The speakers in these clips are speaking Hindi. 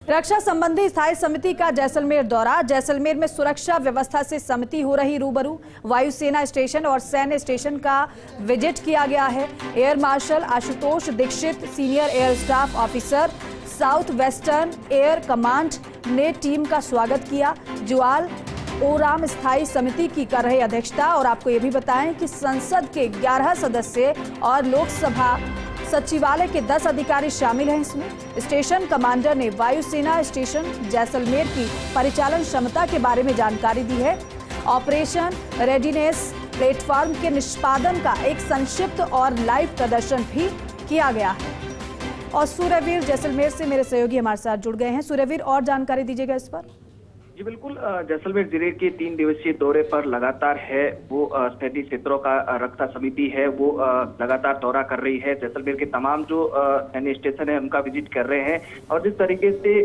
रक्षा संबंधी स्थायी समिति का जैसलमेर दौरा। जैसलमेर में सुरक्षा व्यवस्था से समिति हो रही रूबरू। वायुसेना स्टेशन और सैन्य स्टेशन का विजिट किया गया है। Air marshal Ashutosh Dikshit, senior air staff officer, south western air command ने टीम का स्वागत किया। जुआल ओराम स्थायी समिति की कर रहे अध्यक्षता। और आपको ये भी बताएं कि संसद के 11 सदस्य और लोकसभा सचिवालय के 10 अधिकारी शामिल हैं इसमें। स्टेशन कमांडर ने वायुसेना स्टेशन जैसलमेर की परिचालन क्षमता के बारे में जानकारी दी है। ऑपरेशन रेडीनेस प्लेटफॉर्म के निष्पादन का एक संक्षिप्त और लाइव प्रदर्शन भी किया गया है। और सूर्यवीर जैसलमेर से मेरे सहयोगी हमारे साथ जुड़ गए हैं। सूर्यवीर, और जानकारी दीजिएगा इस पर। जी बिल्कुल, जैसलमेर जिले के 3 दिवसीय दौरे पर लगातार है वो सैन्य क्षेत्रों का रक्षा समिति है वो लगातार दौरा कर रही है। जैसलमेर के तमाम जो सैन्य स्टेशन है उनका विजिट कर रहे हैं। और जिस तरीके से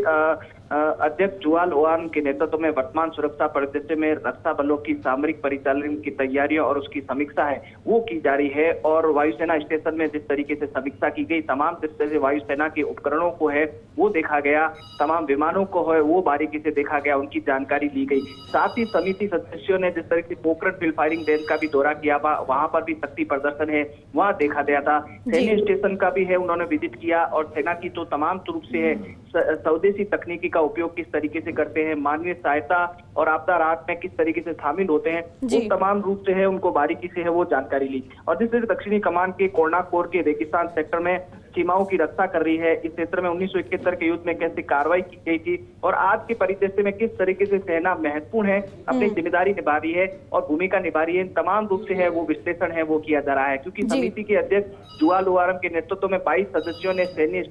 अध्यक्ष जुआल ओराम के नेतृत्व में वर्तमान सुरक्षा परिदृश्य में रक्षा बलों की सामरिक परिचालन की तैयारियां और उसकी समीक्षा है वो की जा रही है। और वायुसेना स्टेशन में जिस तरीके से समीक्षा की गई, तमाम जिस तरह से वायुसेना के उपकरणों को है वो देखा गया, तमाम विमानों को है वो बारीकी से देखा गया, उनकी जानकारी ली गई। साथ ही समिति सदस्यों ने जिस तरह से पोखरण फील्ड फायरिंग रेंज का भी दौरा किया, वहां पर भी शक्ति प्रदर्शन है वहां देखा गया था। सैन्य स्टेशन का भी है उन्होंने विजिट किया। और सेना की तो तमाम रूप से है स्वदेशी तकनीकी का उपयोग किस तरीके से करते हैं, मानवीय सहायता और आपदा राहत में किस तरीके से शामिल होते हैं, उन तमाम रूप से है उनको बारीकी से है वो जानकारी ली। और जिस तरह दक्षिणी कमान के कोर्ना कोर के रेगिस्तान सेक्टर में सीमाओं की रक्षा कर रही है, इस क्षेत्र में 1971 के युद्ध में कैसे कार्रवाई की गई थी और आज के परिदृश्य में किस तरीके से सेना महत्वपूर्ण है, अपनी जिम्मेदारी निभा रही है और भूमिका निभा रही है, तमाम रूप से है वो विश्लेषण है वो किया जा रहा है। क्योंकि समिति के अध्यक्ष जुआल ओराम के नेतृत्व में 22 सदस्यों ने सैन्य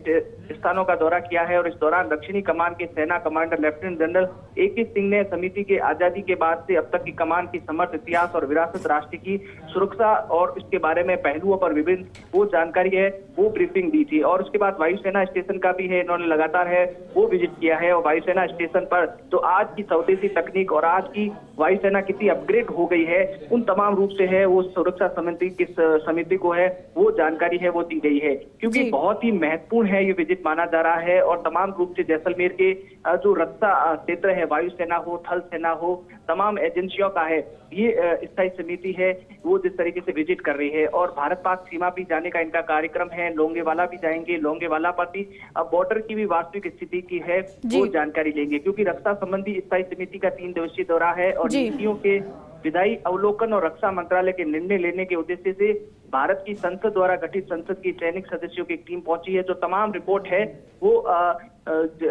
स्थानों का दौरा किया है। और इस दौरान दक्षिणी कमान के सेना commander lieutenant general AK Singh ने समिति के आजादी के बाद से अब तक की कमान की समर्थ इतिहास और विरासत, राष्ट्र की सुरक्षा और इसके बारे में पहलुओं पर विभिन्न वो जानकारी है वो ब्रीफिंग दी थी। और उसके बाद वायुसेना स्टेशन का भी है इन्होंने लगातार है वो विजिट किया है। और वायुसेना स्टेशन पर तो आज की स्वदेशी तकनीक और आज की वायुसेना कितनी अपग्रेड हो गई है, उन तमाम रूप से है वो सुरक्षा समिति को है वो जानकारी है वो दी गई है। क्योंकि बहुत ही महत्वपूर्ण है ये विजिट माना जा रहा है। और तमाम रूप से जैसलमेर के जो रक्षा क्षेत्र है, वायुसेना हो, थल सेना हो, तमाम एजेंसियों का है ये स्थायी समिति है वो जिस तरीके से विजिट कर रही है। और भारत पाक सीमा भी जाने का इनका कार्यक्रम है, लोंगेवाला भी जाएंगे, लोंगेवाला पर भी बॉर्डर की भी वास्तविक स्थिति की है वो जानकारी लेंगे। क्योंकि रक्षा संबंधी स्थायी समिति का 3 दिवसीय दौरा है और नीतियों के विधायी अवलोकन और रक्षा मंत्रालय के निर्णय लेने के उद्देश्य से भारत की संसद द्वारा गठित संसद की सैनिक सदस्यों की एक टीम पहुंची है जो तमाम रिपोर्ट है वो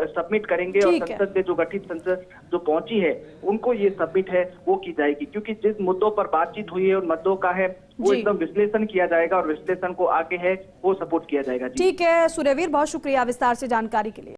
सबमिट करेंगे। और संसद में जो गठित संसद जो पहुंची है उनको ये सबमिट है वो की जाएगी। क्योंकि जिस मुद्दों पर बातचीत हुई है उन मुद्दों का है वो एकदम विश्लेषण किया जाएगा और विश्लेषण को आगे है वो सपोर्ट किया जाएगा। ठीक है सूर्यवीर, बहुत शुक्रिया विस्तार से जानकारी के लिए।